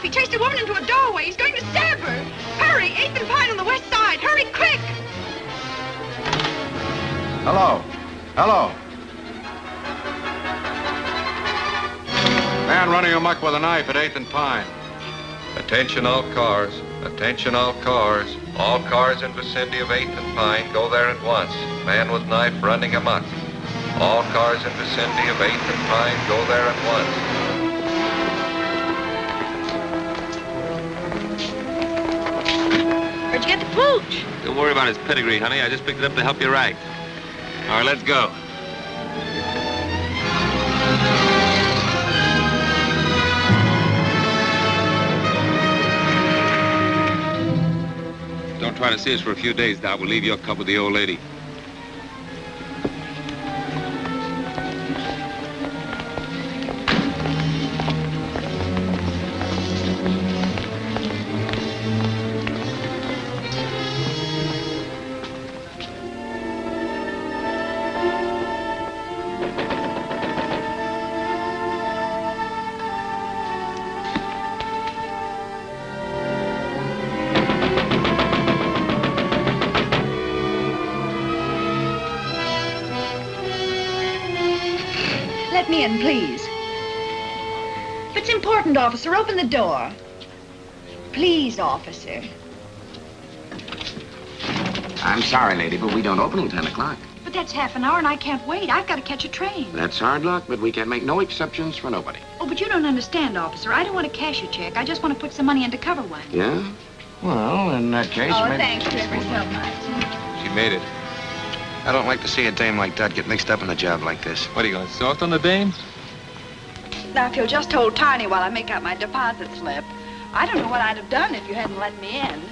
He chased a woman into a doorway. He's going to stab her. Hurry, 8th and Pine on the west side. Hurry, quick! Hello. Hello. Man running amok with a knife at 8th and Pine. Attention all cars. Attention all cars. All cars in vicinity of 8th and Pine, go there at once. Man with knife running amok. All cars in vicinity of 8th and Pine, go there at Where'd you get the pooch? Don't worry about his pedigree, honey. I just picked it up to help you right. All right, let's go. Don't try to see us for a few days, Doc. We'll leave your cup with the old lady. Let me in, please. If it's important, officer, open the door. Please, officer. I'm sorry, lady, but we don't open till 10 o'clock. But that's half an hour and I can't wait. I've got to catch a train. That's hard luck, but we can make no exceptions for nobody. Oh, but you don't understand, officer. I don't want to cash a check. I just want to put some money in to cover one. Yeah? Well, in that case, Oh, maybe... thank you ever so much. She made it. I don't like to see a dame like that get mixed up in a job like this. What, are you going to soft on the dame? Now, if you'll just hold Tiny while I make out my deposit slip. I don't know what I'd have done if you hadn't let me in.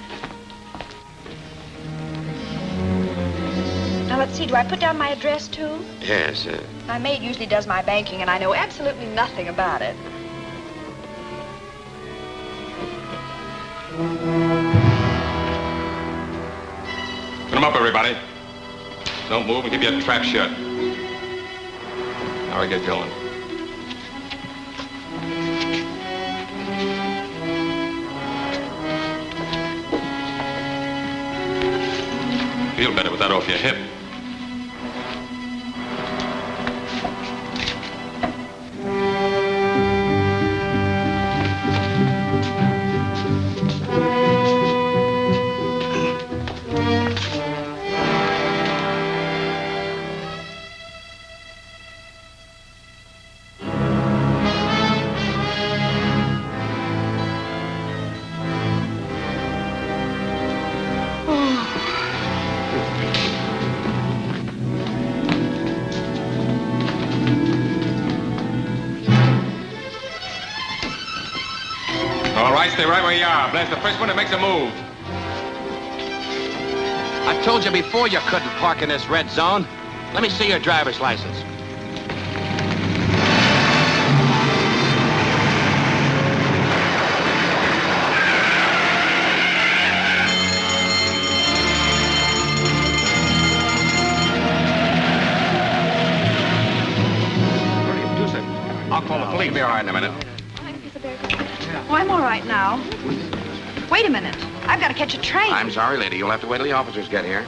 Now, let's see. Do I put down my address, too? Yes, My maid usually does my banking, and I know absolutely nothing about it. Put them up, everybody. Don't move and keep your trap shut. Now we get going. Feel better with that off your hip. Stay right where you are. Blast the first one that makes a move. I told you before you couldn't park in this red zone. Let me see your driver's license. What do you do, sir? I'll call the police. Be all right in a minute. Oh, I'm all right now. Wait a minute. I've got to catch a train. I'm sorry, lady. You'll have to wait till the officers get here.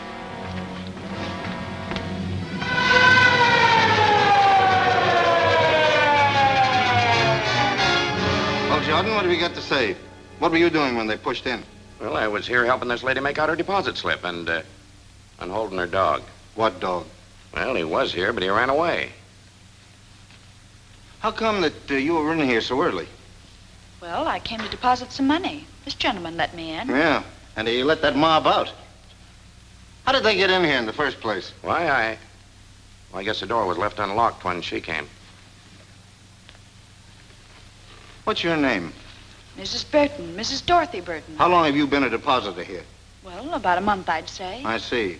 Well, Jordan, what have you got to say? What were you doing when they pushed in? Well, I was here helping this lady make out her deposit slip and holding her dog. What dog? Well, he was here, but he ran away. How come that you were in here so early? Well, I came to deposit some money. This gentleman let me in. Yeah, and he let that mob out. How did they get in here in the first place? Why, I guess the door was left unlocked when she came. What's your name? Mrs. Burton, Mrs. Dorothy Burton. How long have you been a depositor here? Well, about a month, I'd say. I see.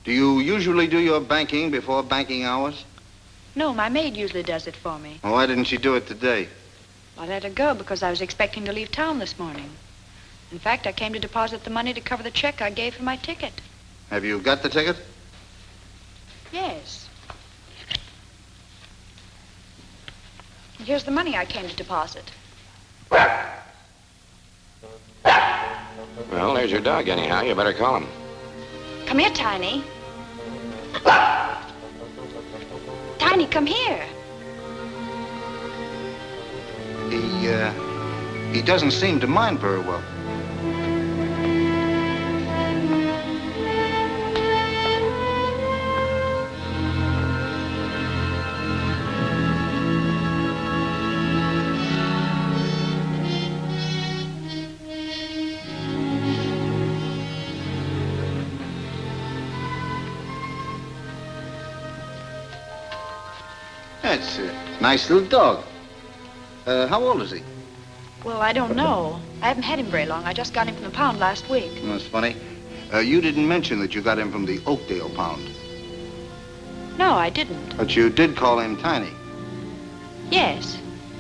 Do you usually do your banking before banking hours? No, my maid usually does it for me. Well, why didn't she do it today? I let her go because I was expecting to leave town this morning. In fact, I came to deposit the money to cover the check I gave for my ticket. Have you got the ticket? Yes. Here's the money I came to deposit. Well, there's your dog anyhow. You better call him. Come here, Tiny. Tiny, come here. He doesn't seem to mind very well. That's a nice little dog. How old is he? Well, I don't know. I haven't had him very long. I just got him from the pound last week. That's funny. You didn't mention that you got him from the Oakdale pound. No, I didn't. But you did call him Tiny. Yes.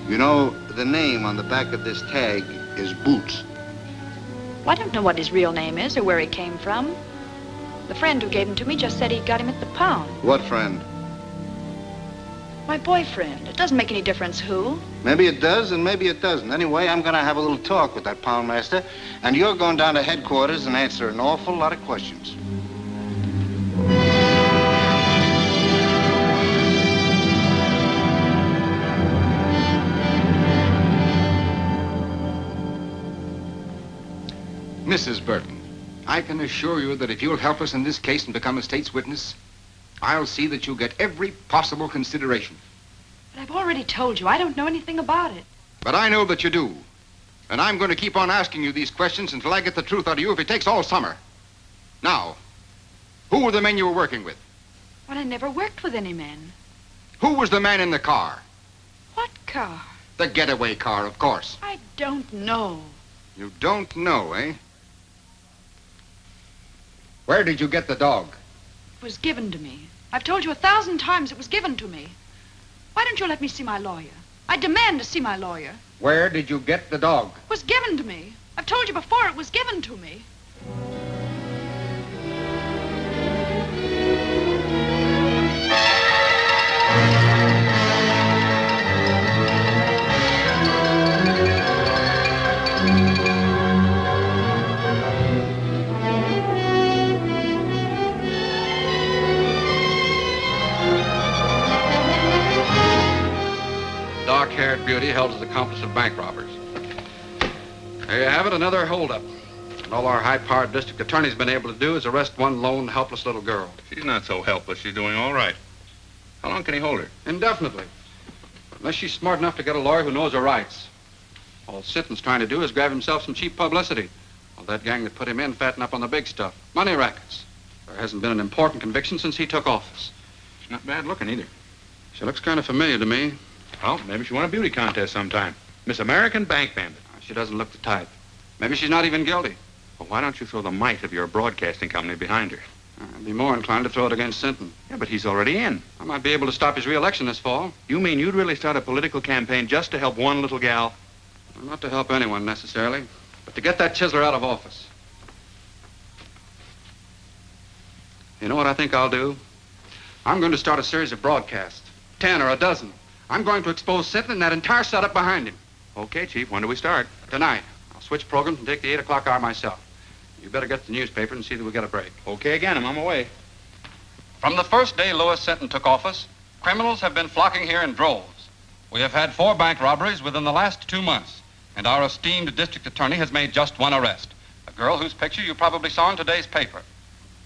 You know, the name on the back of this tag is Boots. Well, I don't know what his real name is or where he came from. The friend who gave him to me just said he got him at the pound. What friend? My boyfriend. It doesn't make any difference who. Maybe it does and maybe it doesn't. Anyway, I'm going to have a little talk with that poundmaster, and you're going down to headquarters and answer an awful lot of questions. Mrs. Burton, I can assure you that if you'll help us in this case and become a state's witness, I'll see that you get every possible consideration. But I've already told you, I don't know anything about it. But I know that you do. And I'm going to keep on asking you these questions until I get the truth out of you if it takes all summer. Now, who were the men you were working with? Well, I never worked with any men. Who was the man in the car? What car? The getaway car, of course. I don't know. You don't know, eh? Where did you get the dog? It was given to me. I've told you 1,000 times it was given to me. Why don't you let me see my lawyer? I demand to see my lawyer. Where did you get the dog? It was given to me. I've told you before it was given to me. Dark-haired beauty held as accomplice of bank robbers. There you have it, another holdup. And all our high-powered district attorney's been able to do is arrest one lone, helpless little girl. She's not so helpless. She's doing all right. How long can he hold her? Indefinitely. Unless she's smart enough to get a lawyer who knows her rights. All Sitton's trying to do is grab himself some cheap publicity. Well, that gang that put him in fatten up on the big stuff. Money rackets. There hasn't been an important conviction since he took office. She's not bad looking either. She looks kind of familiar to me. Well, maybe she won a beauty contest sometime. Miss American Bank Bandit. She doesn't look the type. Maybe she's not even guilty. Well, why don't you throw the might of your broadcasting company behind her? I'd be more inclined to throw it against Sinton. Yeah, but he's already in. I might be able to stop his re-election this fall. You mean you'd really start a political campaign just to help one little gal? Well, not to help anyone necessarily, but to get that chiseler out of office. You know what I think I'll do? I'm going to start a series of broadcasts. 10 or a dozen. I'm going to expose Sinton and that entire setup behind him. Okay, Chief. When do we start? Tonight. I'll switch programs and take the 8 o'clock hour myself. You better get the newspaper and see that we get a break. Okay again. I'm on my way. From the first day Lewis Sinton took office, criminals have been flocking here in droves. We have had 4 bank robberies within the last 2 months, and our esteemed district attorney has made just one arrest, a girl whose picture you probably saw in today's paper.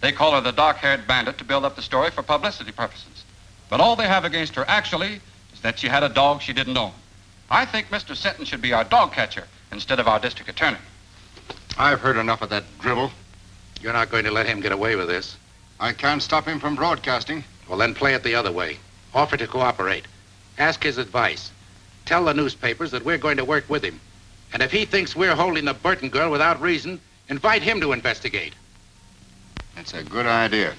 They call her the dark-haired bandit to build up the story for publicity purposes. But all they have against her actually is that she had a dog she didn't own. I think Mr. Sinton should be our dog catcher instead of our district attorney. I've heard enough of that drivel. You're not going to let him get away with this. I can't stop him from broadcasting. Well, then play it the other way. Offer to cooperate. Ask his advice. Tell the newspapers that we're going to work with him. And if he thinks we're holding the Burton girl without reason, invite him to investigate. That's a good idea.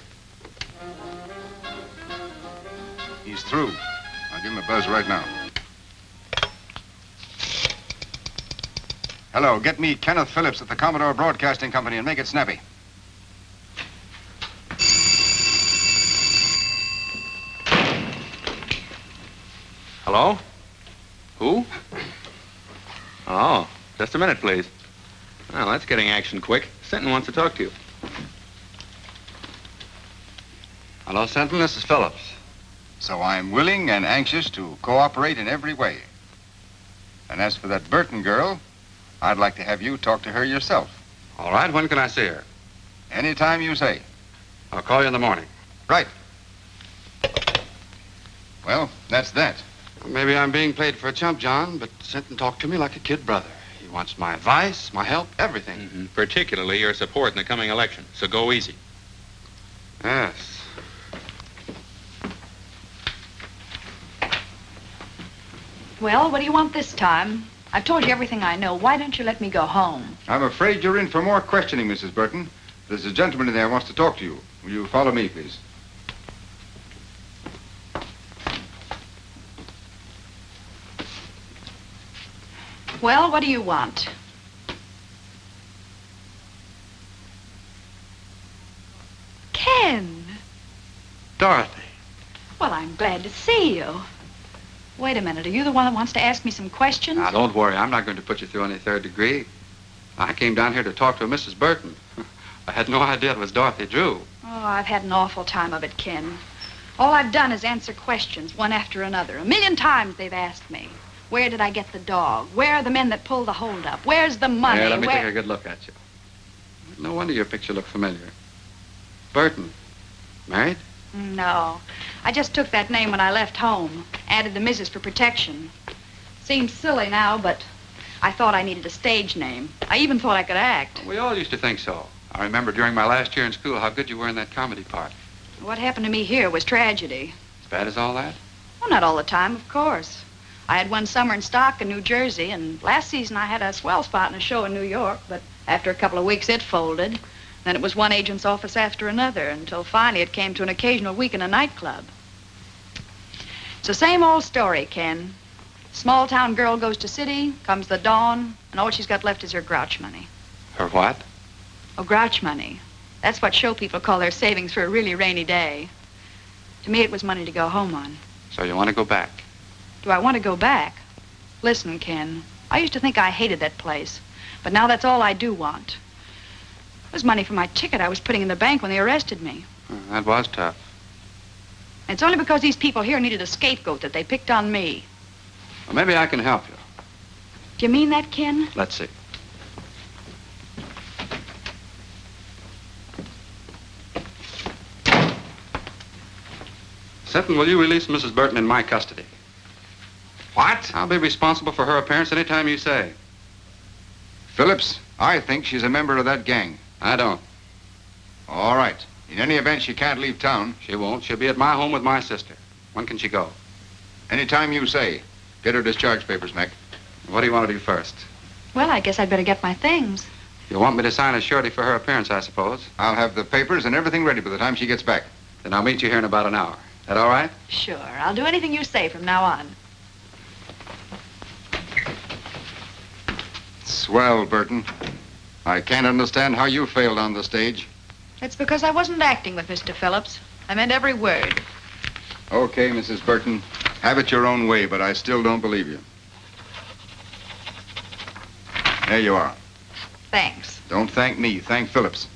He's through. I'll give him a buzz right now. Hello, get me Kenneth Phillips at the Commodore Broadcasting Company and make it snappy. Hello? Who? Oh, just a minute, please. Well, that's getting action quick. Senton wants to talk to you. Hello, Senton. This is Phillips. So I'm willing and anxious to cooperate in every way. And as for that Burton girl, I'd like to have you talk to her yourself. All right. When can I see her? Anytime you say. I'll call you in the morning. Right. Well, that's that. Maybe I'm being played for a chump, John, but Senton talked to me like a kid brother. He wants my advice, my help, everything. Mm-hmm. Particularly your support in the coming election. So go easy. Yes. Well, what do you want this time? I've told you everything I know. Why don't you let me go home? I'm afraid you're in for more questioning, Mrs. Burton. There's a gentleman in there who wants to talk to you. Will you follow me, please? Well, what do you want? Ken. Dorothy. Well, I'm glad to see you. Wait a minute. Are you the one that wants to ask me some questions? Now, don't worry. I'm not going to put you through any third degree. I came down here to talk to Mrs. Burton. I had no idea it was Dorothy Drew. Oh, I've had an awful time of it, Ken. All I've done is answer questions, one after another. 1,000,000 times they've asked me. Where did I get the dog? Where are the men that pulled the holdup? Where's the money? Yeah, let me take a good look at you. No wonder your picture looked familiar. Burton. Married? No. I just took that name when I left home. Added the Mrs. for protection. Seems silly now, but I thought I needed a stage name. I even thought I could act. We all used to think so. I remember during my last year in school how good you were in that comedy part. What happened to me here was tragedy. As bad as all that? Well, not all the time, of course. I had one summer in stock in New Jersey, and last season I had a swell spot in a show in New York, but after a couple of weeks it folded. Then it was one agent's office after another, until finally it came to an occasional week in a nightclub. It's the same old story, Ken. Small town girl goes to city, comes the dawn, and all she's got left is her grouch money. Her what? Oh, grouch money. That's what show people call their savings for a really rainy day. To me, it was money to go home on. So you want to go back? Do I want to go back? Listen, Ken, I used to think I hated that place, but now that's all I do want. It was money for my ticket I was putting in the bank when they arrested me. That was tough. And it's only because these people here needed a scapegoat that they picked on me. Well, maybe I can help you. Do you mean that, Ken? Let's see. Senton, will you release Mrs. Burton in my custody? What? I'll be responsible for her appearance any time you say. Phillips, I think she's a member of that gang. I don't. All right. In any event, she can't leave town. She won't. She'll be at my home with my sister. When can she go? Anytime you say. Get her discharge papers, Mac. What do you want to do first? Well, I guess I'd better get my things. You want me to sign a surety for her appearance, I suppose? I'll have the papers and everything ready by the time she gets back. Then I'll meet you here in about an hour. That all right? Sure. I'll do anything you say from now on. Swell, Burton. I can't understand how you failed on the stage. It's because I wasn't acting with Mr. Phillips. I meant every word. Okay, Mrs. Burton. Have it your own way, but I still don't believe you. There you are. Thanks. Don't thank me. Thank Phillips.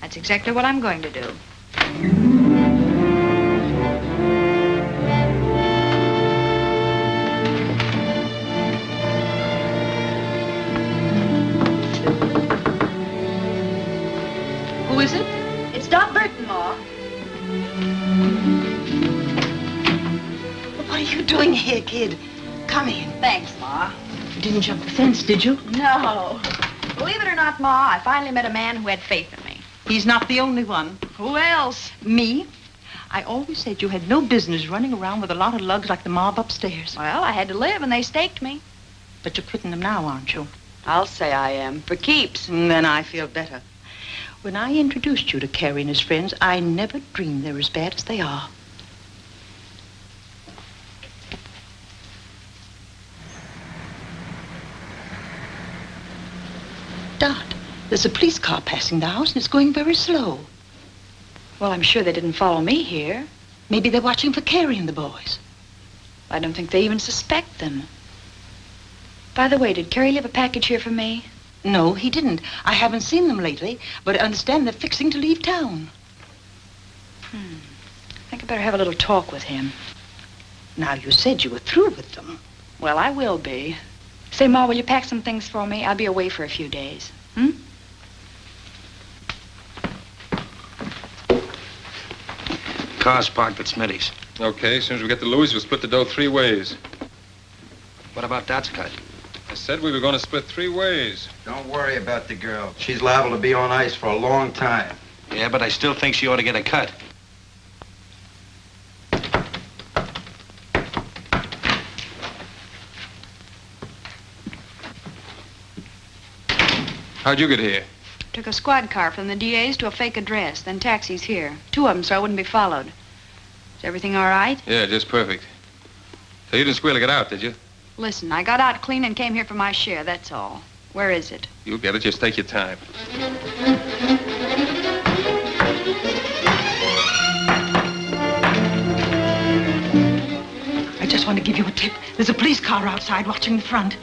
That's exactly what I'm going to do. Who is it? It's Doc Burton, Ma. What are you doing here, kid? Come in. Thanks, Ma. You didn't jump the fence, did you? No. Believe it or not, Ma, I finally met a man who had faith in me. He's not the only one. Who else? Me? I always said you had no business running around with a lot of lugs like the mob upstairs. Well, I had to live, and they staked me. But you're quitting them now, aren't you? I'll say I am. For keeps. Then I feel better. When I introduced you to Carrie and his friends, I never dreamed they're as bad as they are. Dot, there's a police car passing the house, and it's going very slow. Well, I'm sure they didn't follow me here. Maybe they're watching for Carrie and the boys. I don't think they even suspect them. By the way, did Carrie leave a package here for me? No, he didn't. I haven't seen them lately, but I understand they're fixing to leave town. I think I better have a little talk with him. Now, you said you were through with them. Well, I will be. Say, Ma, will you pack some things for me? I'll be away for a few days. Car's parked at Smitty's. Okay, as soon as we get to Louis, we'll split the dough 3 ways. What about Dot's cut? I said we were going to split 3 ways. Don't worry about the girl. She's liable to be on ice for a long time. Yeah, but I still think she ought to get a cut. How'd you get here? Took a squad car from the DA's to a fake address, then taxis here. 2 of them, so I wouldn't be followed. Is everything all right? Yeah, just perfect. So you didn't squeal to get out, did you? Listen, I got out clean and came here for my share, that's all. Where is it? You'll get it. Just take your time. I just want to give you a tip. There's a police car outside watching the front.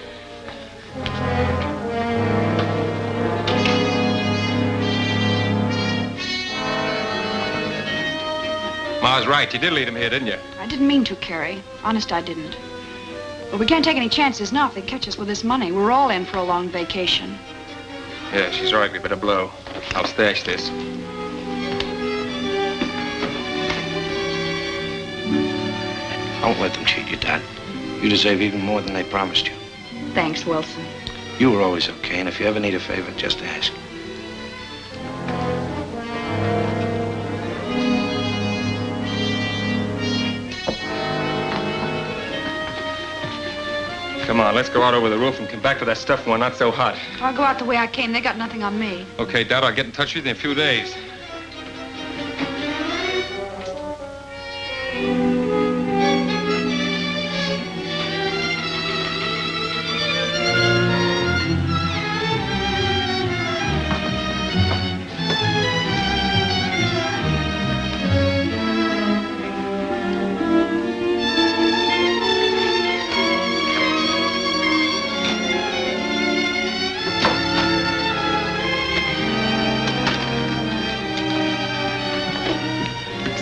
Ma's right. You did lead him here, didn't you? I didn't mean to, Carrie. Honest, I didn't. But we can't take any chances now if they catch us with this money. We're all in for a long vacation. Yeah, she's right. We better blow. I'll stash this. Don't let them cheat you, Dad. You deserve even more than they promised you. Thanks, Wilson. You were always okay, and if you ever need a favor, just ask. Come on, let's go out over the roof and come back to that stuff when we're not so hot. I'll go out the way I came. They got nothing on me. Okay, Dad, I'll get in touch with you in a few days.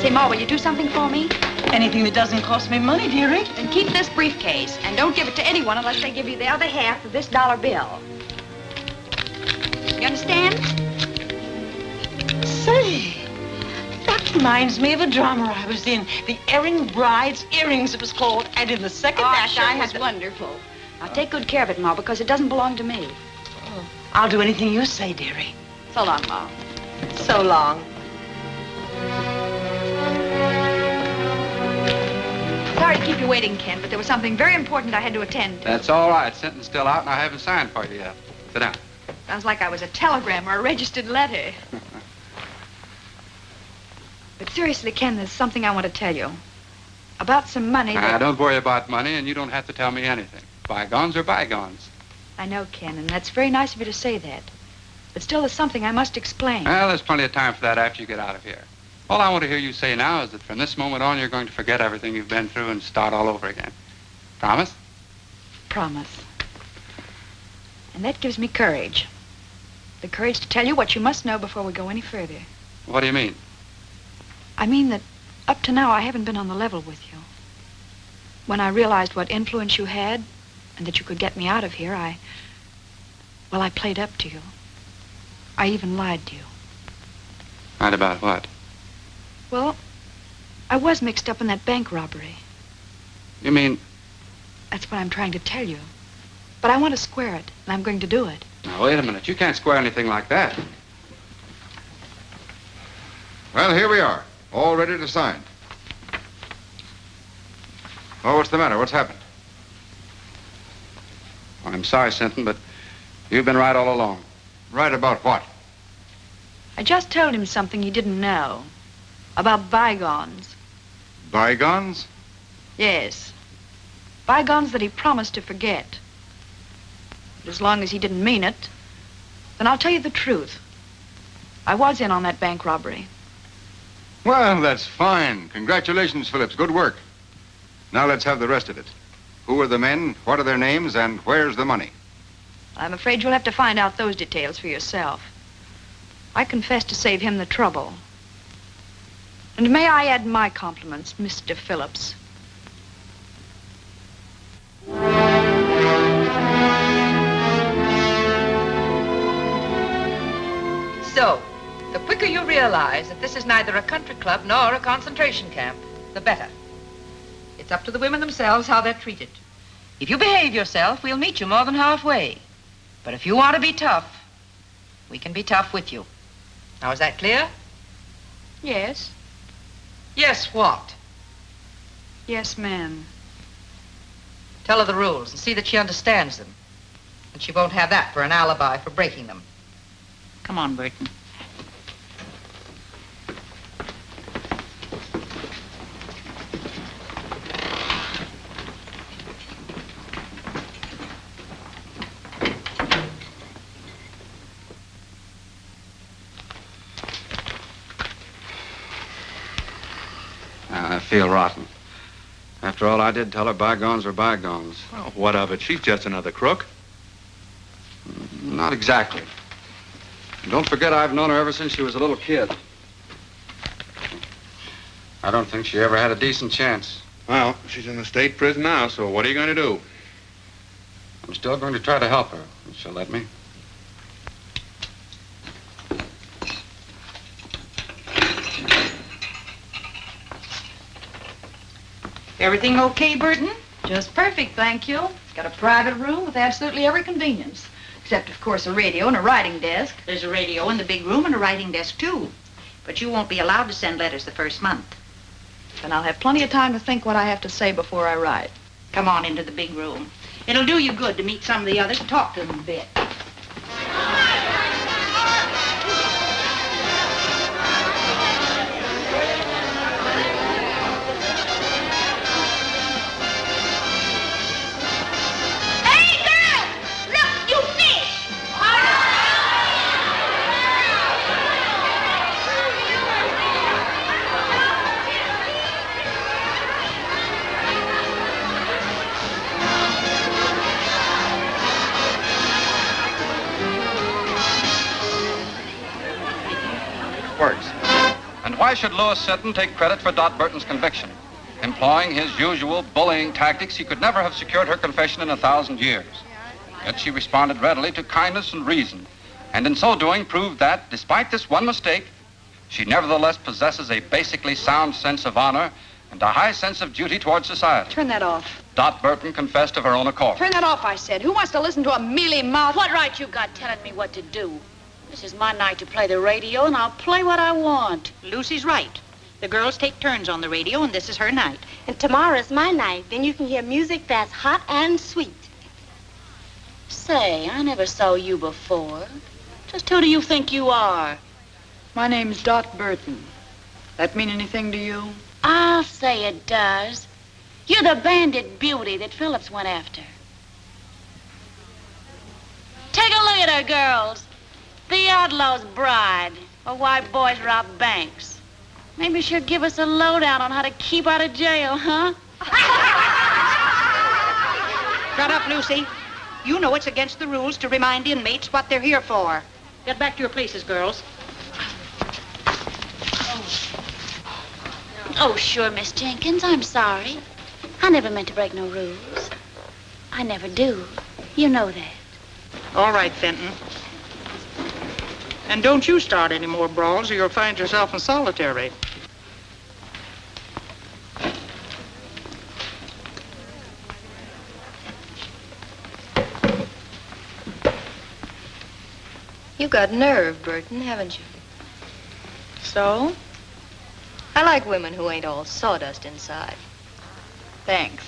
Say, Ma, will you do something for me? Anything that doesn't cost me money, dearie. Then keep this briefcase, and don't give it to anyone unless they give you the other half of this dollar bill. You understand? Say, that reminds me of a drama I was in. The Erring Bride's Earrings, it was called. And in the second act, sure I was had wonderful. Now, take good care of it, Ma, because it doesn't belong to me. Oh, I'll do anything you say, dearie. So long, Ma. So long. Sorry to keep you waiting, Ken, but there was something very important I had to attend to. That's all right. Sentence still out, and I haven't signed for you yet. Sit down. Sounds like I was a telegram or a registered letter. But seriously, Ken, there's something I want to tell you. About some money that... Don't worry about money, and you don't have to tell me anything. Bygones are bygones. I know, Ken, and that's very nice of you to say that. But still, there's something I must explain. Well, there's plenty of time for that after you get out of here. All I want to hear you say now is that from this moment on, you're going to forget everything you've been through and start all over again. Promise? Promise. And that gives me courage. The courage to tell you what you must know before we go any further. What do you mean? I mean that up to now, I haven't been on the level with you. When I realized what influence you had and that you could get me out of here, I played up to you. I even lied to you. Lied about what? Well, I was mixed up in that bank robbery. You mean... That's what I'm trying to tell you. But I want to square it, and I'm going to do it. Now, wait a minute. You can't square anything like that. Well, here we are, all ready to sign. Oh, what's the matter? What's happened? I'm sorry, Sinton, but you've been right all along. Right about what? I just told him something he didn't know. About bygones. Bygones? Yes. Bygones that he promised to forget. But as long as he didn't mean it, then I'll tell you the truth. I was in on that bank robbery. Well, that's fine. Congratulations, Phillips. Good work. Now let's have the rest of it. Who are the men, what are their names, and where's the money? I'm afraid you'll have to find out those details for yourself. I confess to save him the trouble. And may I add my compliments, Mr. Phillips. So, the quicker you realize that this is neither a country club nor a concentration camp, the better. It's up to the women themselves how they're treated. If you behave yourself, we'll meet you more than halfway. But if you want to be tough, we can be tough with you. Now, is that clear? Yes. Yes, what? Yes, ma'am. Tell her the rules and see that she understands them. And she won't have that for an alibi for breaking them. Come on, Burton. I feel rotten. After all I did, tell her bygones are bygones. Well, what of it? She's just another crook. Not exactly. Don't forget I've known her ever since she was a little kid. I don't think she ever had a decent chance. Well, she's in the state prison now, so what are you going to do? I'm still going to try to help her, if she'll let me. Everything okay, Burton? Just perfect, thank you. It's got a private room with absolutely every convenience. Except, of course, a radio and a writing desk. There's a radio in the big room and a writing desk, too. But you won't be allowed to send letters the first month. And I'll have plenty of time to think what I have to say before I write. Come on into the big room. It'll do you good to meet some of the others and talk to them a bit. And why should Louis Sitton take credit for Dot Burton's conviction? Employing his usual bullying tactics, he could never have secured her confession in 1,000 years. Yet she responded readily to kindness and reason, and in so doing proved that, despite this one mistake, she nevertheless possesses a basically sound sense of honor and a high sense of duty towards society. Turn that off. Dot Burton confessed of her own accord. Turn that off, I said. Who wants to listen to a mealy-mouthed... What right you got telling me what to do? This is my night to play the radio, and I'll play what I want. Lucy's right. The girls take turns on the radio, and this is her night. And tomorrow's my night. Then you can hear music that's hot and sweet. Say, I never saw you before. Just who do you think you are? My name's Dot Burton. That mean anything to you? I'll say it does. You're the bandit beauty that Phillips went after. Take a look at her, girls. The outlaw's bride, or why boys rob banks. Maybe she'll give us a lowdown on how to keep out of jail, huh? Shut up, Lucy. You know it's against the rules to remind inmates what they're here for. Get back to your places, girls. Oh, sure, Miss Jenkins, I'm sorry. I never meant to break no rules. I never do. You know that. All right, Fenton. And don't you start any more brawls or you'll find yourself in solitary. You got nerve, Burton, haven't you? So? I like women who ain't all sawdust inside. Thanks.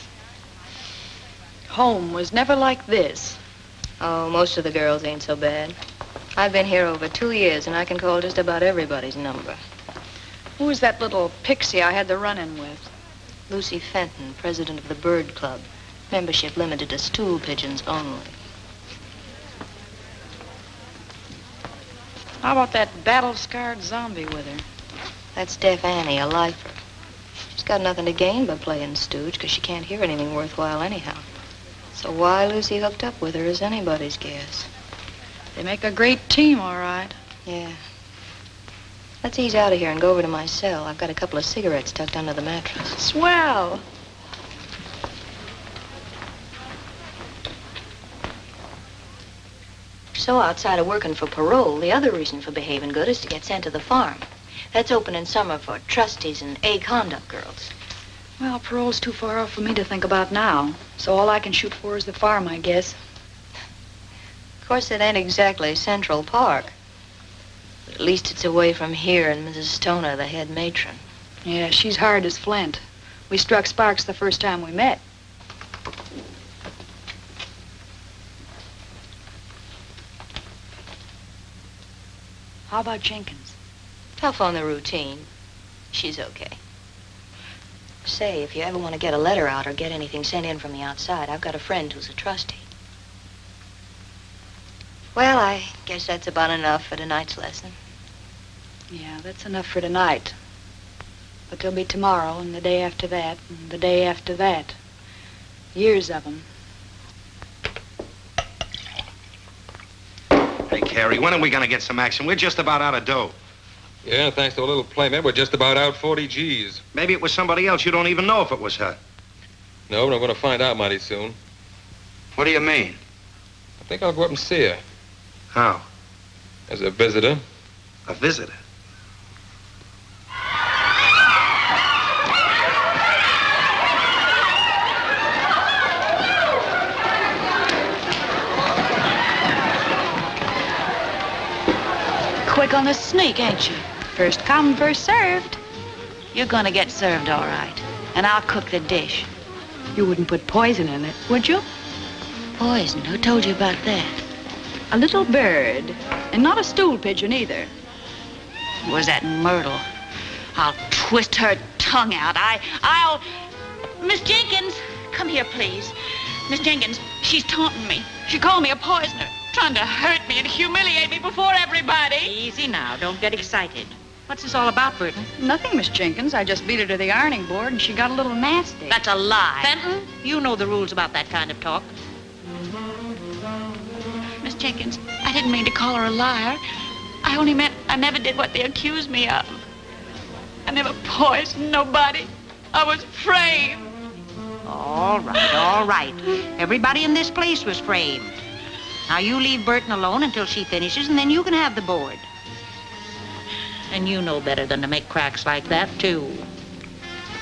Home was never like this. Oh, most of the girls ain't so bad. I've been here over 2 years, and I can call just about everybody's number. Who was that little pixie I had the run-in with? Lucy Fenton, president of the Bird Club. Membership limited to stool pigeons only. How about that battle-scarred zombie with her? That's Deaf Annie, a lifer. She's got nothing to gain by playing stooge, because she can't hear anything worthwhile anyhow. So why Lucy hooked up with her is anybody's guess. They make a great team, all right. Yeah. Let's ease out of here and go over to my cell. I've got a couple of cigarettes tucked under the mattress. Swell. So outside of working for parole, the other reason for behaving good is to get sent to the farm. That's open in summer for trustees and A-conduct girls. Well, parole's too far off for me to think about now. So all I can shoot for is the farm, I guess. Of course, it ain't exactly Central Park. But at least it's away from here and Mrs. Stoner, the head matron. Yeah, she's hard as flint. We struck sparks the first time we met. How about Jenkins? Tough on the routine. She's okay. Say, if you ever want to get a letter out or get anything sent in from the outside, I've got a friend who's a trustee. Well, I guess that's about enough for tonight's lesson. Yeah, that's enough for tonight. But there'll be tomorrow and the day after that and the day after that. Years of them. Hey, Carrie, when are we gonna get some action? We're just about out of dough. Yeah, thanks to a little playmate, we're just about out 40 G's. Maybe it was somebody else. You don't even know if it was her. No, but I'm gonna find out mighty soon. What do you mean? I think I'll go up and see her. How? As a visitor. A visitor? Quick on the sneak, ain't you? First come, first served. You're gonna get served all right. And I'll cook the dish. You wouldn't put poison in it, would you? Poison? Who told you about that? A little bird. And not a stool pigeon either. Was that Myrtle? I'll twist her tongue out. I'll... Miss Jenkins, come here, please. Miss Jenkins, she's taunting me. She called me a poisoner, trying to hurt me and humiliate me before everybody. Easy now. Don't get excited. What's this all about, Burton? Nothing, Miss Jenkins. I just beat her to the ironing board and she got a little nasty. That's a lie. Fenton, you know the rules about that kind of talk. Miss Jenkins, I didn't mean to call her a liar. I only meant I never did what they accused me of. I never poisoned nobody. I was framed. All right, all right. Everybody in this place was framed. Now you leave Burton alone until she finishes, and then you can have the board. And you know better than to make cracks like that, too.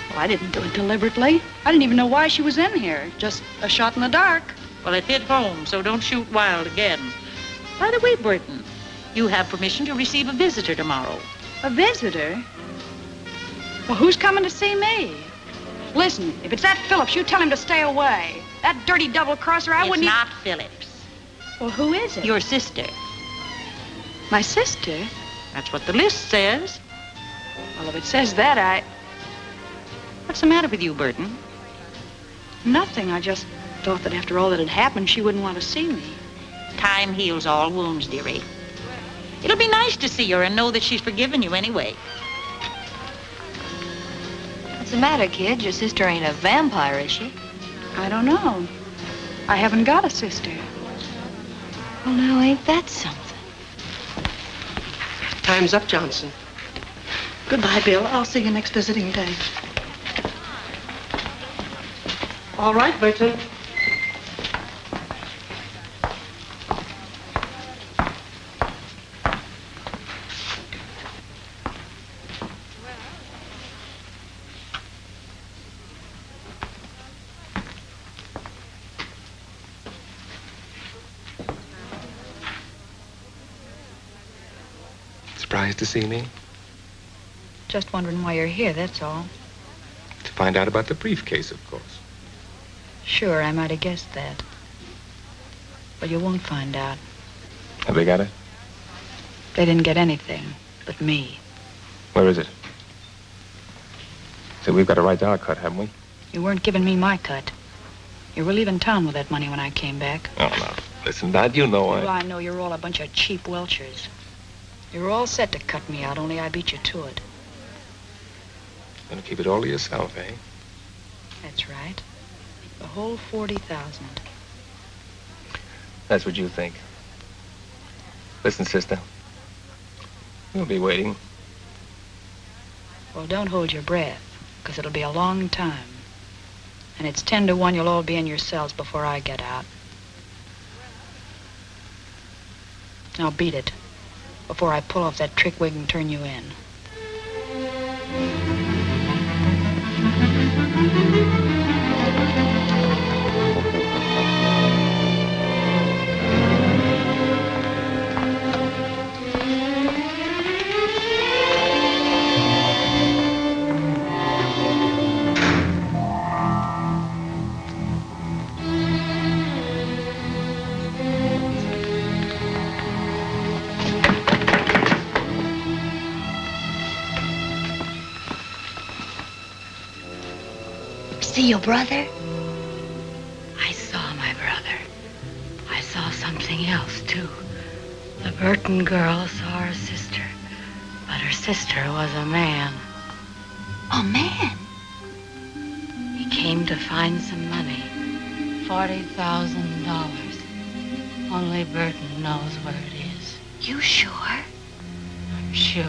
Well, I didn't do it deliberately. I didn't even know why she was in here. Just a shot in the dark. Well, it hit home, so don't shoot wild again. By the way, Burton, you have permission to receive a visitor tomorrow. A visitor? Well, who's coming to see me? Listen, if it's that Phillips, you tell him to stay away. That dirty double-crosser, I wouldn't... It's not Phillips. Well, who is it? Your sister. My sister? That's what the list says. Well, if it says that, I... What's the matter with you, Burton? Nothing. I just thought that after all that had happened, she wouldn't want to see me. Time heals all wounds, dearie. It'll be nice to see her and know that she's forgiven you anyway. What's the matter, kid? Your sister ain't a vampire, is she? I don't know. I haven't got a sister. Well, now, ain't that something? Time's up, Johnson. Goodbye, Bill. I'll see you next visiting day. All right, Burton. Surprised to see me? Just wondering why you're here, that's all. To find out about the briefcase, of course. Sure, I might have guessed that. But you won't find out. Have they got it? They didn't get anything but me. Where is it? So we've got a right to our cut, haven't we? You weren't giving me my cut. You were leaving town with that money when I came back. Oh, no. Listen, Dad, you know Well, I know you're all a bunch of cheap welchers. You were all set to cut me out, only I beat you to it. Gonna keep it all to yourself, eh? That's right. The whole 40,000. That's what you think. Listen, sister. We'll be waiting. Well, don't hold your breath, because it'll be a long time. And it's 10 to 1 you'll all be in your cells before I get out. Now beat it, before I pull off that trick wig and turn you in. See your brother? I saw my brother. I saw something else, too. The Burton girl saw her sister, but her sister was a man. A man? He came to find some money. $40,000. Only Burton knows where it is. You sure? I'm sure.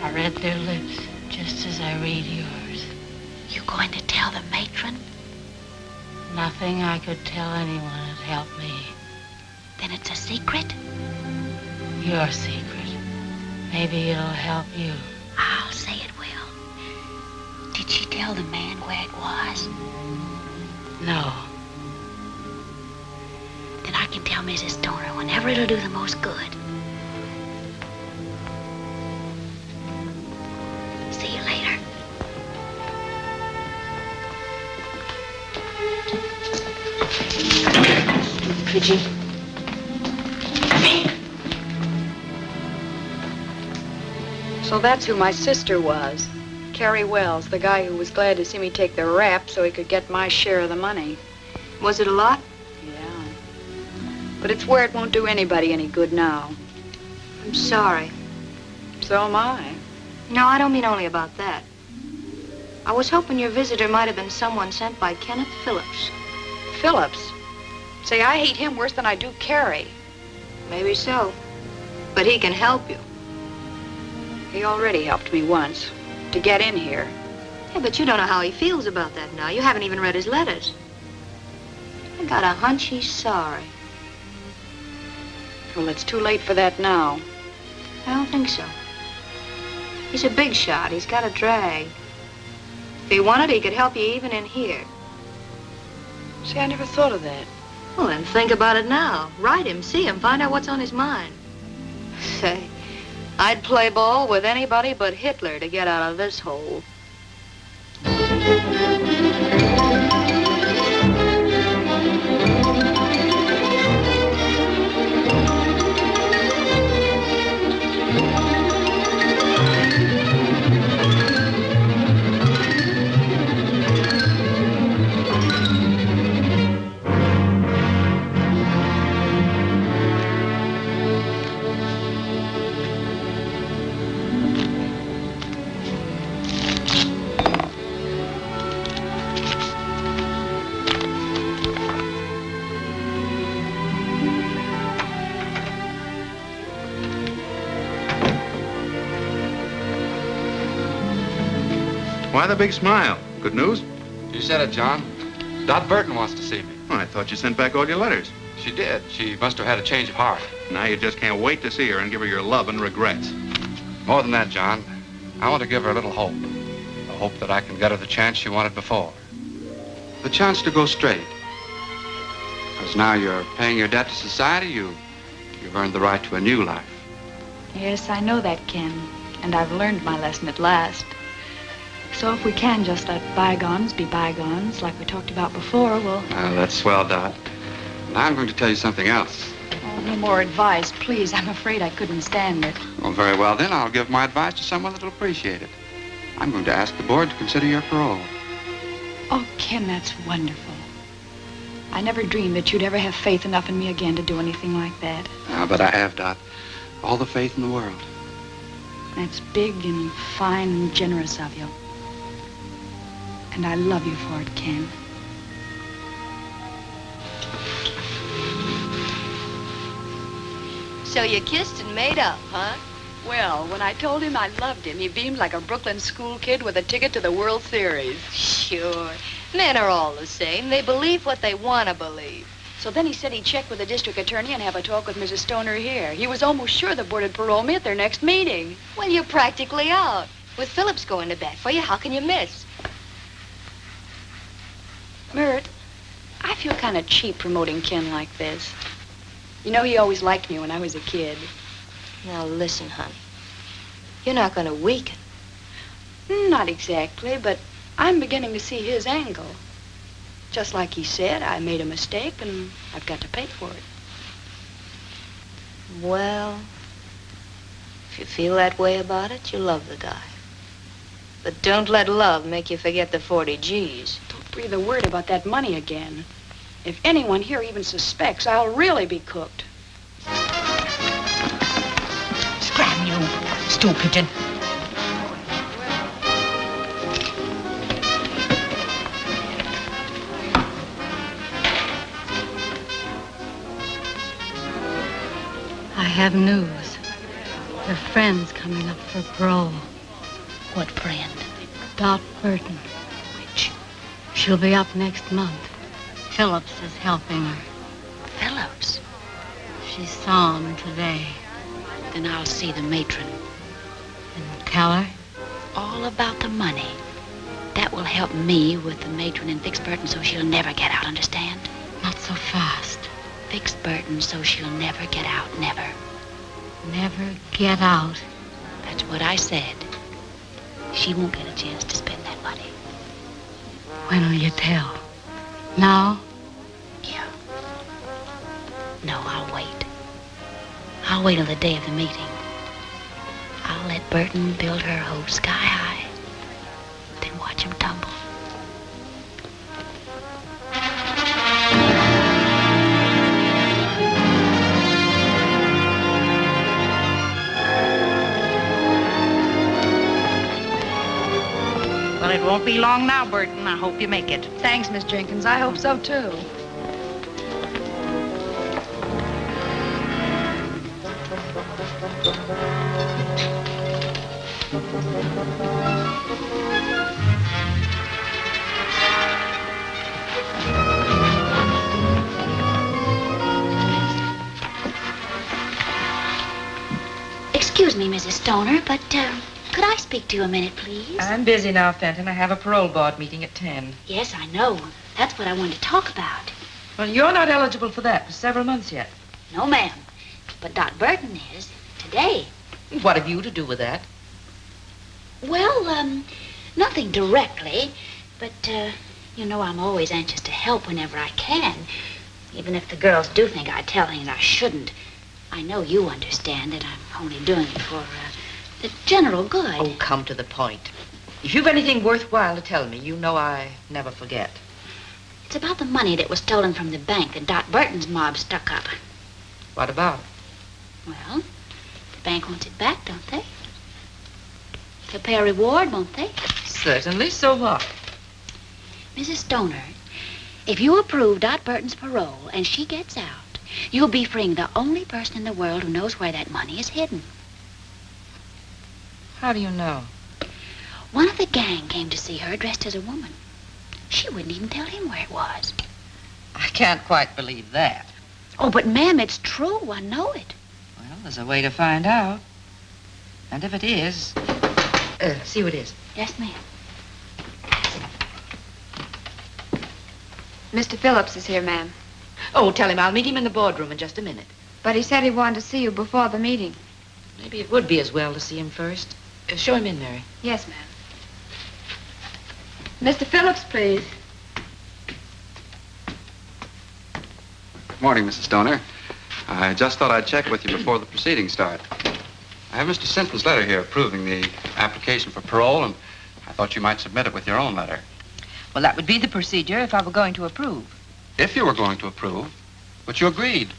I read their lips just as I read yours. You going to tell the matron? Nothing I could tell anyone would help me. Then it's a secret? Your secret. Maybe it'll help you. I'll say it will. Did she tell the man where it was? No. Then I can tell Mrs. Stoner whenever it'll do the most good. See you later. Pidgey. So that's who my sister was. Carrie Wells, the guy who was glad to see me take the rap so he could get my share of the money. Was it a lot? Yeah. But it's where it won't do anybody any good now. I'm sorry. So am I. No, I don't mean only about that. I was hoping your visitor might have been someone sent by Kenneth Phillips. Phillips? Say, I hate him worse than I do Carrie. Maybe so. But he can help you. He already helped me once. To get in here. Yeah, but you don't know how he feels about that now. You haven't even read his letters. I got a hunch he's sorry. Well, it's too late for that now. I don't think so. He's a big shot. He's got a drag. If he wanted, he could help you even in here. See, I never thought of that. Well, then think about it now. Write him, see him, find out what's on his mind. Say, I'd play ball with anybody but Hitler to get out of this hole. Why the big smile? Good news? You said it, John. Dot Burton wants to see me. Oh, I thought you sent back all your letters. She did. She must have had a change of heart. Now you just can't wait to see her and give her your love and regrets. More than that, John. I want to give her a little hope. A hope that I can get her the chance she wanted before. The chance to go straight. Because now you're paying your debt to society, you've earned the right to a new life. Yes, I know that, Ken. And I've learned my lesson at last. So if we can just let bygones be bygones, like we talked about before, we'll... That's swell, Dot. Now I'm going to tell you something else. Oh, no more advice, please. I'm afraid I couldn't stand it. Well, very well, then. I'll give my advice to someone that'll appreciate it. I'm going to ask the board to consider your parole. Oh, Ken, that's wonderful. I never dreamed that you'd ever have faith enough in me again to do anything like that. But I have, Dot. All the faith in the world. That's big and fine and generous of you. And I love you for it, Ken. So you kissed and made up, huh? Well, when I told him I loved him, he beamed like a Brooklyn school kid with a ticket to the World Series. Sure. Men are all the same. They believe what they want to believe. So then he said he'd check with the district attorney and have a talk with Mrs. Stoner here. He was almost sure the board would parole me at their next meeting. Well, you're practically out. With Phillips going to bat for you, how can you miss? Mert, I feel kind of cheap promoting Ken like this. You know, he always liked me when I was a kid. Now, listen, honey. You're not going to weaken. Not exactly, but I'm beginning to see his angle. Just like he said, I made a mistake and I've got to pay for it. Well, if you feel that way about it, you love the guy. But don't let love make you forget the 40 G's. Don't breathe a word about that money again. If anyone here even suspects, I'll really be cooked. Scram, you stool pigeon. I have news. Your friend's coming up for parole. What friend? Dot Burton. Which? She'll be up next month. Phillips is helping her. Phillips? She saw him today. Then I'll see the matron. And tell her? All about the money. That will help me with the matron and fix Burton so she'll never get out, understand? Not so fast. Fix Burton so she'll never get out, never. Never get out. That's what I said. She won't get a chance to spend that money. When will you tell? Now? Yeah. No, I'll wait. I'll wait till the day of the meeting. I'll let Burton build her hope sky high. Then watch him tumble. Well, it won't be long now, Burton. I hope you make it. Thanks, Miss Jenkins. I hope so, too. Excuse me, Mrs. Stoner, but, could I speak to you a minute, please? I'm busy now, Fenton. I have a parole board meeting at 10. Yes, I know. That's what I wanted to talk about. Well, you're not eligible for that for several months yet. No, ma'am. But Dot Burton is. Today. What have you to do with that? Well, nothing directly. But, you know, I'm always anxious to help whenever I can. Even if the girls do think I tell things I shouldn't. I know you understand that I'm only doing it for, the general good. Oh, come to the point. If you've anything worthwhile to tell me, you know I never forget. It's about the money that was stolen from the bank that Dot Burton's mob stuck up. What about it? Well, the bank wants it back, don't they? They'll pay a reward, won't they? Certainly. So what? Mrs. Stoner, if you approve Dot Burton's parole and she gets out, you'll be freeing the only person in the world who knows where that money is hidden. How do you know? One of the gang came to see her dressed as a woman. She wouldn't even tell him where it was. I can't quite believe that. Oh, but ma'am, it's true. I know it. Well, there's a way to find out. And if it is, see who it is. Yes, ma'am. Mr. Phillips is here, ma'am. Oh, tell him I'll meet him in the boardroom in just a minute. But he said he wanted to see you before the meeting. Maybe it would be as well to see him first. Show him in, Mary. Yes, ma'am. Mr. Phillips, please. Morning, Mrs. Stoner. I just thought I'd check with you before the proceedings start. I have Mr. Sinton's letter here approving the application for parole, and I thought you might submit it with your own letter. Well, that would be the procedure if I were going to approve. If you were going to approve, but you agreed.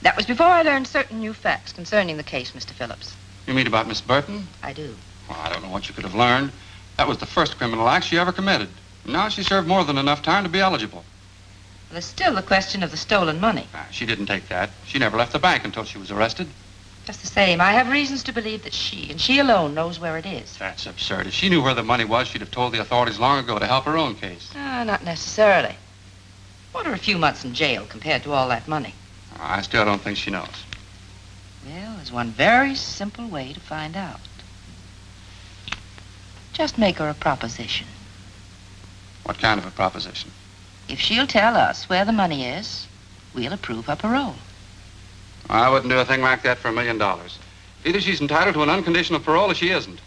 That was before I learned certain new facts concerning the case, Mr. Phillips. You mean about Miss Burton? I do. Well, I don't know what you could have learned. That was the first criminal act she ever committed. Now she served more than enough time to be eligible. There's still the question of the stolen money. She didn't take that. She never left the bank until she was arrested. Just the same, I have reasons to believe that she, and she alone, knows where it is. That's absurd. If she knew where the money was, she'd have told the authorities long ago to help her own case. Not necessarily. What are a few months in jail compared to all that money? I still don't think she knows. Well, there's one very simple way to find out. Just make her a proposition. What kind of a proposition? If she'll tell us where the money is, we'll approve her parole. I wouldn't do a thing like that for $1 million. Either she's entitled to an unconditional parole or she isn't.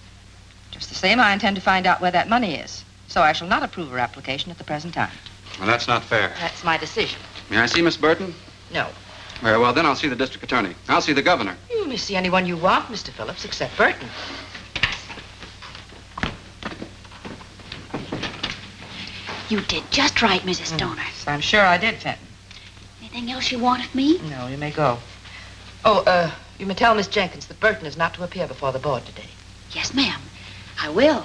Just the same, I intend to find out where that money is. So I shall not approve her application at the present time. Well, that's not fair. That's my decision. May I see Miss Burton? No. Very well, then I'll see the district attorney. I'll see the governor. You may see anyone you want, Mr. Phillips, except Burton. You did just right, Mrs. Stoner. I'm sure I did, Fenton. Anything else you want of me? No, you may go. Oh, you may tell Miss Jenkins that Burton is not to appear before the board today. Yes, ma'am. I will.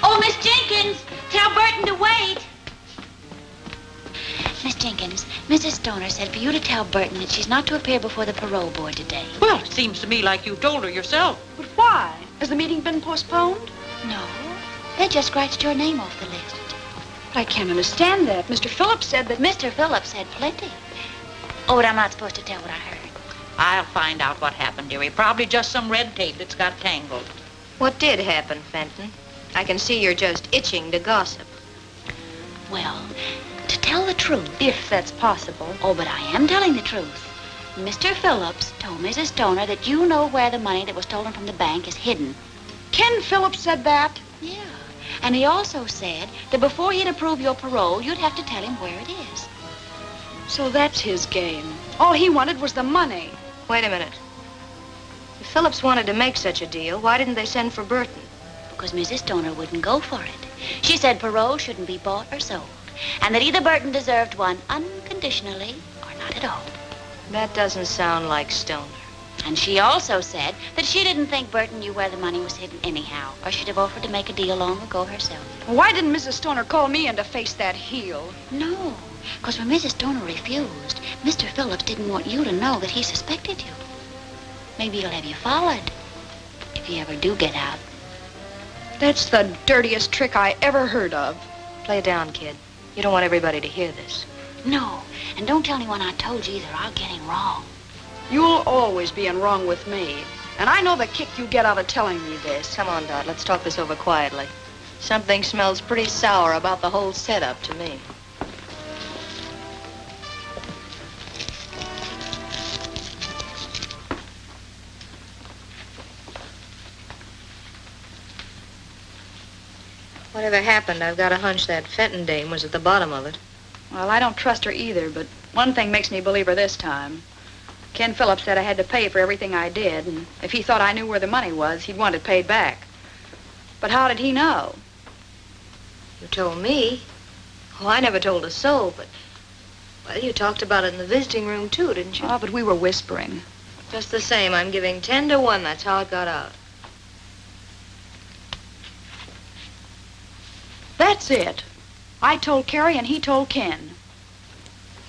Oh, Miss Jenkins, tell Burton to wait. Miss Jenkins, Mrs. Stoner said for you to tell Burton that she's not to appear before the parole board today. Well, it seems to me like you told her yourself. But why? Has the meeting been postponed? No. They just scratched your name off the list. But I can't understand that. Mr. Phillips said that... Mr. Phillips said plenty. Oh, but I'm not supposed to tell what I heard. I'll find out what happened, dearie. Probably just some red tape that's got tangled. What did happen, Fenton? I can see you're just itching to gossip. Well, to tell the truth... If that's possible. Oh, but I am telling the truth. Mr. Phillips told Mrs. Stoner that you know where the money that was stolen from the bank is hidden. Ken Phillips said that? Yeah. And he also said that before he'd approve your parole, you'd have to tell him where it is. So that's his game. All he wanted was the money. Wait a minute. If Phillips wanted to make such a deal, why didn't they send for Burton? Because Mrs. Stoner wouldn't go for it. She said parole shouldn't be bought or sold, and that either Burton deserved one unconditionally or not at all. That doesn't sound like Stoner. And she also said that she didn't think Burton knew where the money was hidden anyhow, or she'd have offered to make a deal long ago herself. Why didn't Mrs. Stoner call me in to face that heel? No, because when Mrs. Stoner refused, Mr. Phillips didn't want you to know that he suspected you. Maybe he'll have you followed, if you ever do get out. That's the dirtiest trick I ever heard of. Play it down, kid. You don't want everybody to hear this. No, and don't tell anyone I told you either. I'll get him wrong. You'll always be in wrong with me. And I know the kick you get out of telling me this. Come on, Dot. Let's talk this over quietly. Something smells pretty sour about the whole setup to me. Whatever happened, I've got a hunch that Fenton dame was at the bottom of it. Well, I don't trust her either, but one thing makes me believe her this time. Ken Phillips said I had to pay for everything I did, and if he thought I knew where the money was, he'd want it paid back. But how did he know? You told me. Oh, I never told a soul, but... Well, you talked about it in the visiting room, too, didn't you? Oh, but we were whispering. Just the same, I'm giving 10 to 1. That's how it got out. That's it. I told Carrie and he told Ken.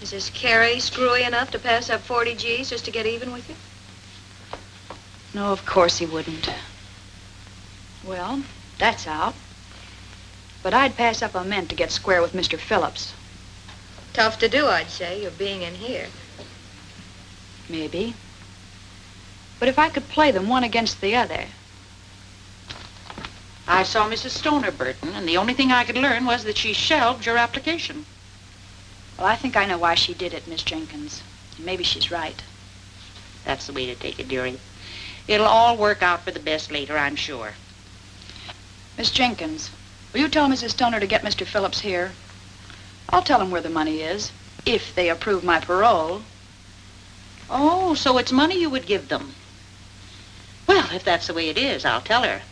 Is this Carrie screwy enough to pass up 40 G's just to get even with you? No, of course he wouldn't. Well, that's out. But I'd pass up a mint to get square with Mr. Phillips. Tough to do, I'd say, you're being in here. Maybe. But if I could play them one against the other... I saw Mrs. Stoner, Burton, and the only thing I could learn was that she shelved your application. Well, I think I know why she did it, Miss Jenkins. Maybe she's right. That's the way to take it, dearie. It'll all work out for the best later, I'm sure. Miss Jenkins, will you tell Mrs. Stoner to get Mr. Phillips here? I'll tell him where the money is, if they approve my parole. Oh, so it's money you would give them. Well, if that's the way it is, I'll tell her.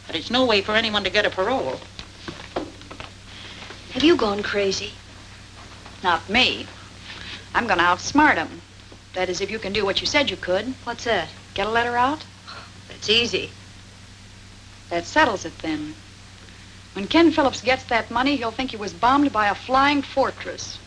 But it's no way for anyone to get a parole. Have you gone crazy? Not me. I'm going to outsmart him. That is, if you can do what you said you could. What's that? Get a letter out? That's easy. That settles it, then. When Ken Phillips gets that money, he'll think he was bombed by a flying fortress.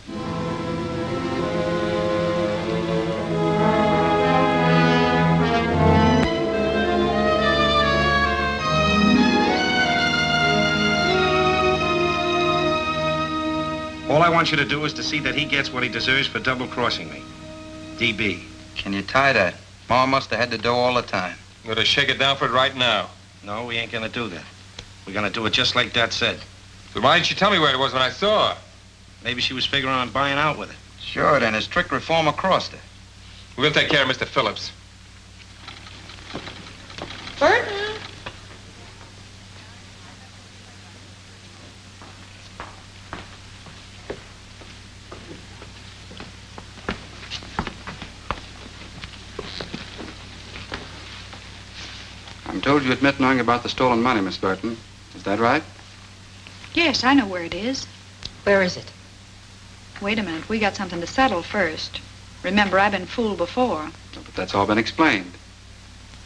All I want you to do is to see that he gets what he deserves for double-crossing me. DB. Can you tie that? Ma must have had the dough all the time. I'm gonna shake it down for it right now. No, we ain't gonna do that. We're gonna do it just like Dad said. So why didn't you tell me where it was when I saw her? Maybe she was figuring on buying out with it. Sure, then his strict reformer crossed her. We'll take care of Mr. Phillips. Burton! I'm told you admit knowing about the stolen money, Miss Burton. Is that right? Yes, I know where it is. Where is it? Wait a minute. We got something to settle first. Remember, I've been fooled before. But that's all been explained.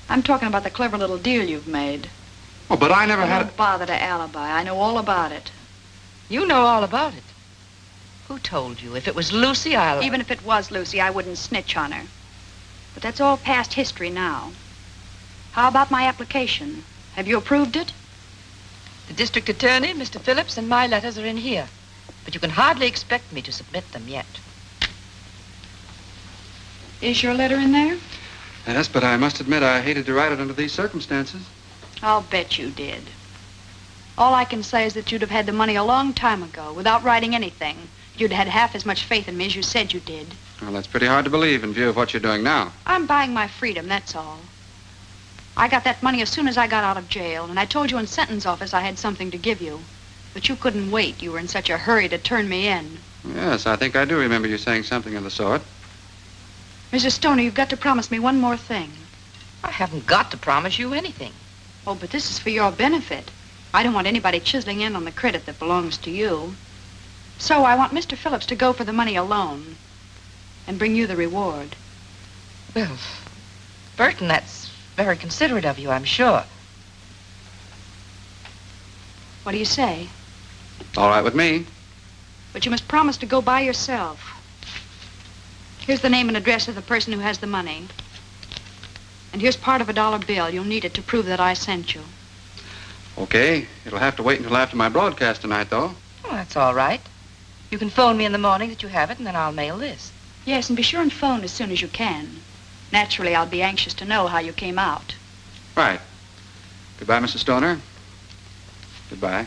I'm talking about the clever little deal you've made. Oh, but I never had Don't bother to alibi. I know all about it. You know all about it. Who told you? If it was Lucy, I'll... Even if it was Lucy, I wouldn't snitch on her. But that's all past history now. How about my application? Have you approved it? The district attorney, Mr. Phillips, and my letters are in here. But you can hardly expect me to submit them yet. Is your letter in there? Yes, but I must admit I hated to write it under these circumstances. I'll bet you did. All I can say is that you'd have had the money a long time ago without writing anything. You'd had half as much faith in me as you said you did. Well, that's pretty hard to believe in view of what you're doing now. I'm buying my freedom, that's all. I got that money as soon as I got out of jail, and I told you in sentence office I had something to give you. But you couldn't wait. You were in such a hurry to turn me in. Yes, I think I do remember you saying something of the sort. Mrs. Stoner, you've got to promise me one more thing. I haven't got to promise you anything. Oh, but this is for your benefit. I don't want anybody chiseling in on the credit that belongs to you. So I want Mr. Phillips to go for the money alone and bring you the reward. Well, Burton, that's very considerate of you, I'm sure. What do you say? All right with me. But you must promise to go by yourself. Here's the name and address of the person who has the money. And here's part of $1 bill. You'll need it to prove that I sent you. Okay. It'll have to wait until after my broadcast tonight, though. Well, that's all right. You can phone me in the morning that you have it, and then I'll mail this. Yes, and be sure and phone as soon as you can. Naturally, I'll be anxious to know how you came out. Right. Goodbye, Mrs. Stoner. Goodbye.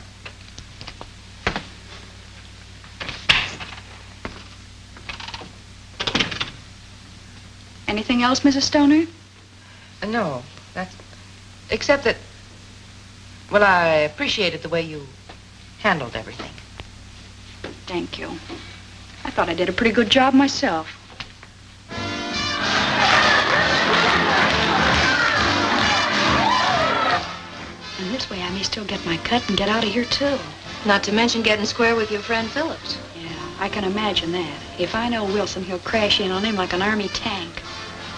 Anything else, Mrs. Stoner? No, that's... Except that... Well, I appreciated the way you handled everything. Thank you. I thought I did a pretty good job myself. And this way I may still get my cut and get out of here, too. Not to mention getting square with your friend Phillips. Yeah, I can imagine that. If I know Wilson, he'll crash in on him like an army tank.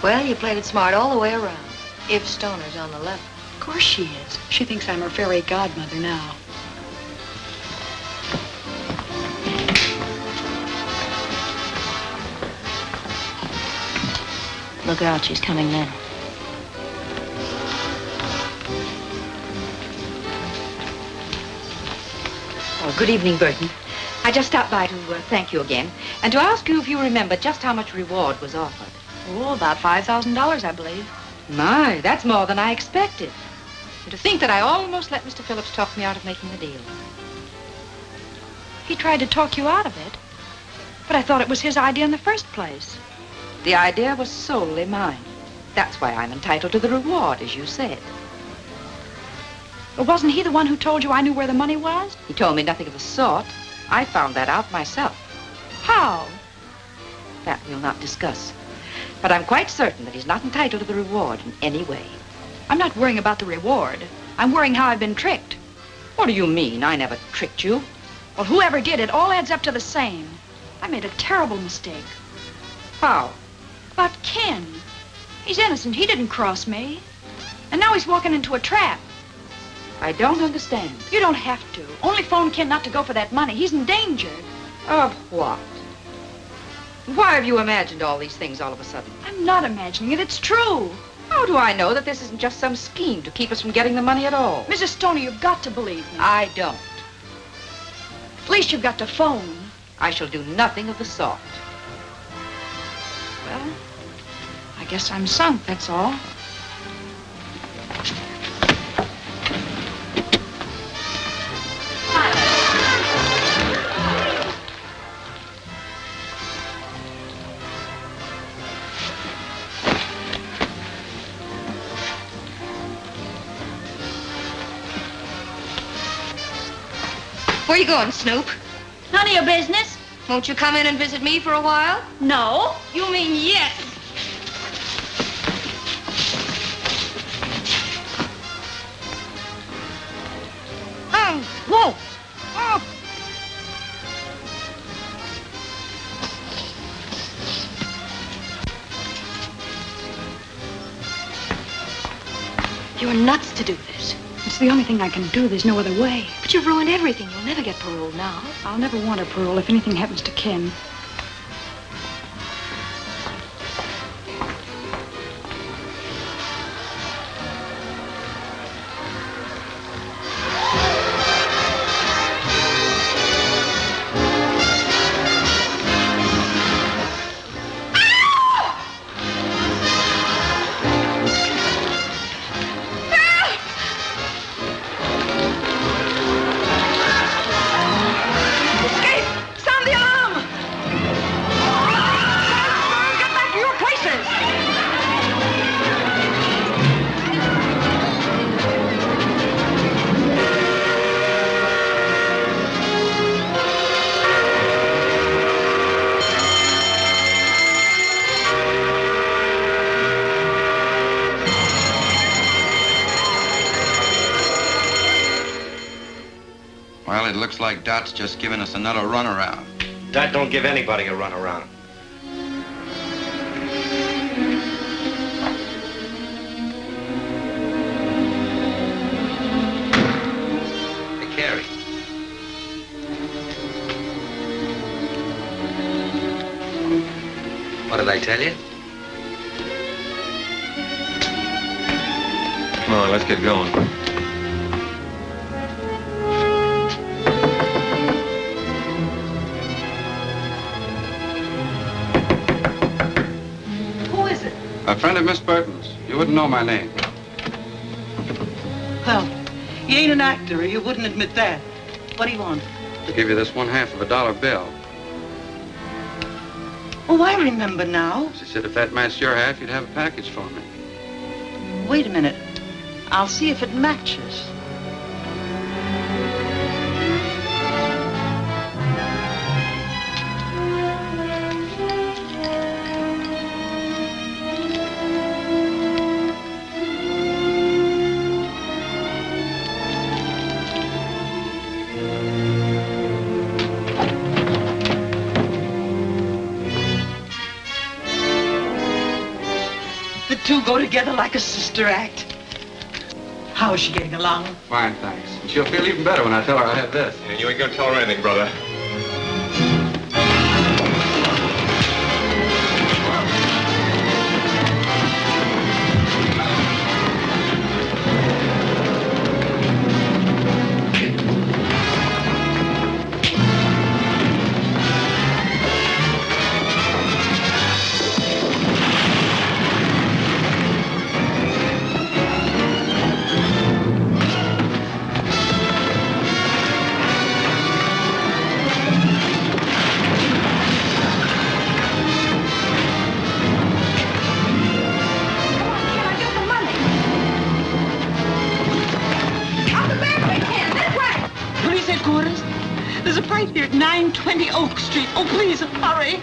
Well, you played it smart all the way around. If Stoner's on the level. Of course she is. She thinks I'm her fairy godmother now. Look out, she's coming now. Oh, good evening, Burton. I just stopped by to thank you again, and to ask you if you remember just how much reward was offered. Oh, about $5,000, I believe. My, that's more than I expected. And to think that I almost let Mr. Phillips talk me out of making the deal. He tried to talk you out of it, but I thought it was his idea in the first place. The idea was solely mine. That's why I'm entitled to the reward, as you said. But wasn't he the one who told you I knew where the money was? He told me nothing of the sort. I found that out myself. How? That we'll not discuss. But I'm quite certain that he's not entitled to the reward in any way. I'm not worrying about the reward. I'm worrying how I've been tricked. What do you mean? I never tricked you. Well, whoever did it all adds up to the same. I made a terrible mistake. How? About Ken. He's innocent. He didn't cross me. And now he's walking into a trap. I don't understand. You don't have to. Only phone Ken not to go for that money. He's endangered. Of what? Why have you imagined all these things all of a sudden? I'm not imagining it. It's true. How do I know that this isn't just some scheme to keep us from getting the money at all? Mrs. Stoner, you've got to believe me. I don't. At least you've got to phone. I shall do nothing of the sort. Well, I guess I'm sunk, that's all. Where you going, Snoop? None of your business. Won't you come in and visit me for a while? No. You mean yes. Whoa! Oh! You're nuts to do this. It's the only thing I can do. There's no other way. But you've ruined everything. You'll never get parole now. I'll never want a parole if anything happens to Ken. Well, it looks like Dot's just giving us another runaround. Dot don't give anybody a runaround. Hey, Carrie. What did I tell you? Come on, let's get going. A friend of Miss Burton's. You wouldn't know my name. Well, he ain't an actor, or you wouldn't admit that. What do you want? I'll give you this $1/2 of a dollar bill. Oh, I remember now. She said if that matched your half, you'd have a package for me. Wait a minute. I'll see if it matches. The two go together like a sister act. How is she getting along? Fine, thanks. And she'll feel even better when I tell her I had this. And you ain't gonna tell her anything, brother. There's a fight here at 920 Oak Street. Oh, please, hurry.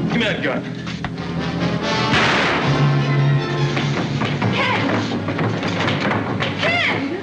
Give me that gun. Ken!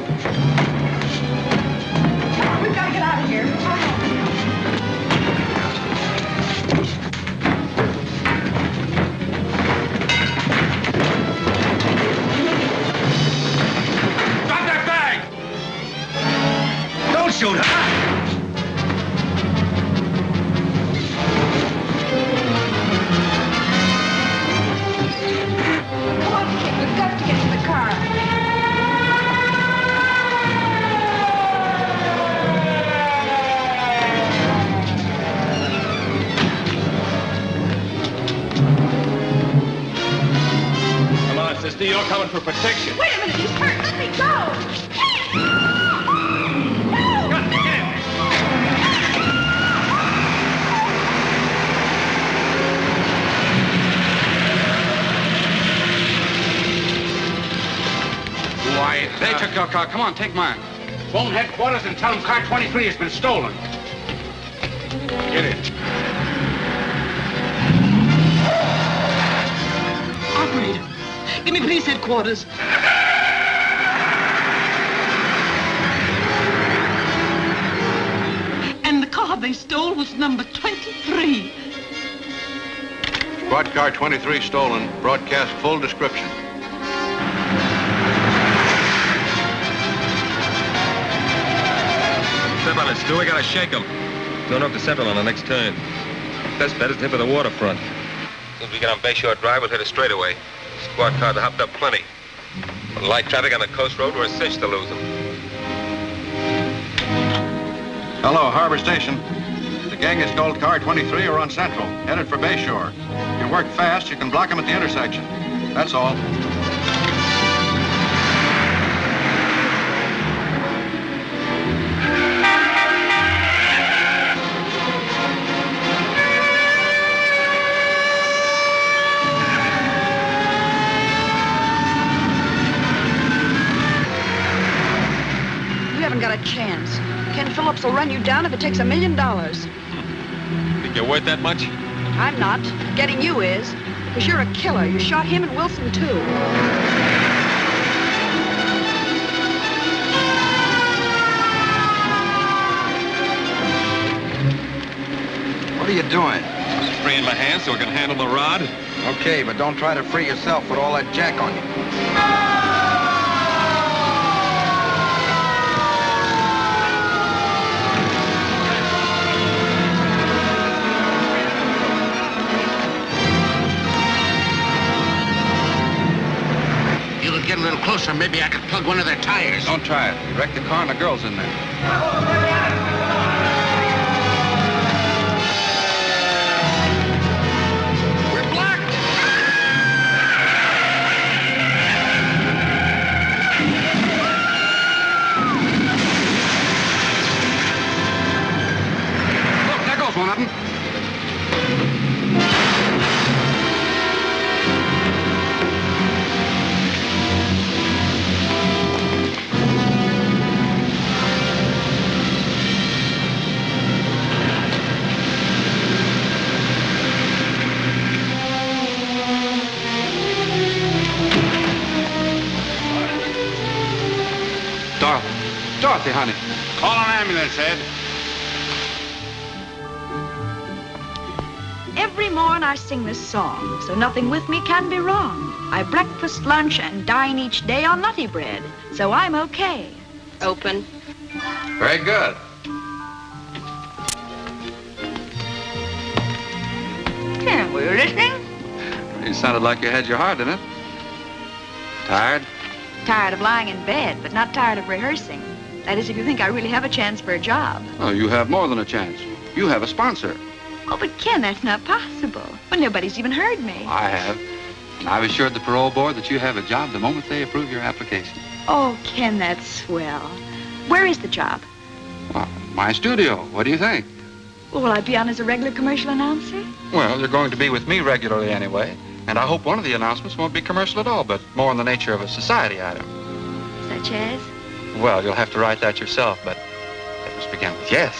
mister. You're coming for protection. Wait a minute, he's hurt. Let me go. Why, they took your car. Come on, take mine. Phone headquarters and tell them car 23 has been stolen. Get it. Operator, give me police headquarters. And the car they stole was number 23. Squad car 23 stolen. Broadcast full description. Step on it, Stu. We gotta shake him. Going up to Central on the next turn. Best bet is to hit by the waterfront. As soon as we get on Bayshore Drive, we'll hit it straight away. Squad cars are hopped up plenty. With light traffic on the coast road, we're a cinch to lose them. Hello, Harbor Station. The gang has stole car 23 or on Central, headed for Bayshore. If you work fast, you can block them at the intersection. That's all. Got a chance. Ken Phillips will run you down if it takes $1 million. Think you're worth that much? I'm not. Getting you is. Because you're a killer. You shot him and Wilson, too. What are you doing? Just freeing my hands so I can handle the rod. Okay, but don't try to free yourself with all that jack on you. Get a little closer, maybe I could plug one of their tires. Don't try it. You wrecked the car and the girl's in there. We're blocked. Look, there goes one of them. Dorothy, honey. Call an ambulance, Ed. Every morn I sing this song, so nothing with me can be wrong. I breakfast, lunch, and dine each day on nutty bread, so I'm okay. Open. Very good. Ken, were you listening? You sounded like you had your heart in it. Tired? Tired of lying in bed, but not tired of rehearsing. That is, if you think I really have a chance for a job. Oh, you have more than a chance. You have a sponsor. Oh, but Ken, that's not possible. Well, nobody's even heard me. I have. And I've assured the parole board that you have a job the moment they approve your application. Oh, Ken, that's swell. Where is the job? Well, my studio. What do you think? Well, will I be on as a regular commercial announcer? Well, you're going to be with me regularly anyway. And I hope one of the announcements won't be commercial at all, but more in the nature of a society item. Such as? Well, you'll have to write that yourself, but it must begin with yes.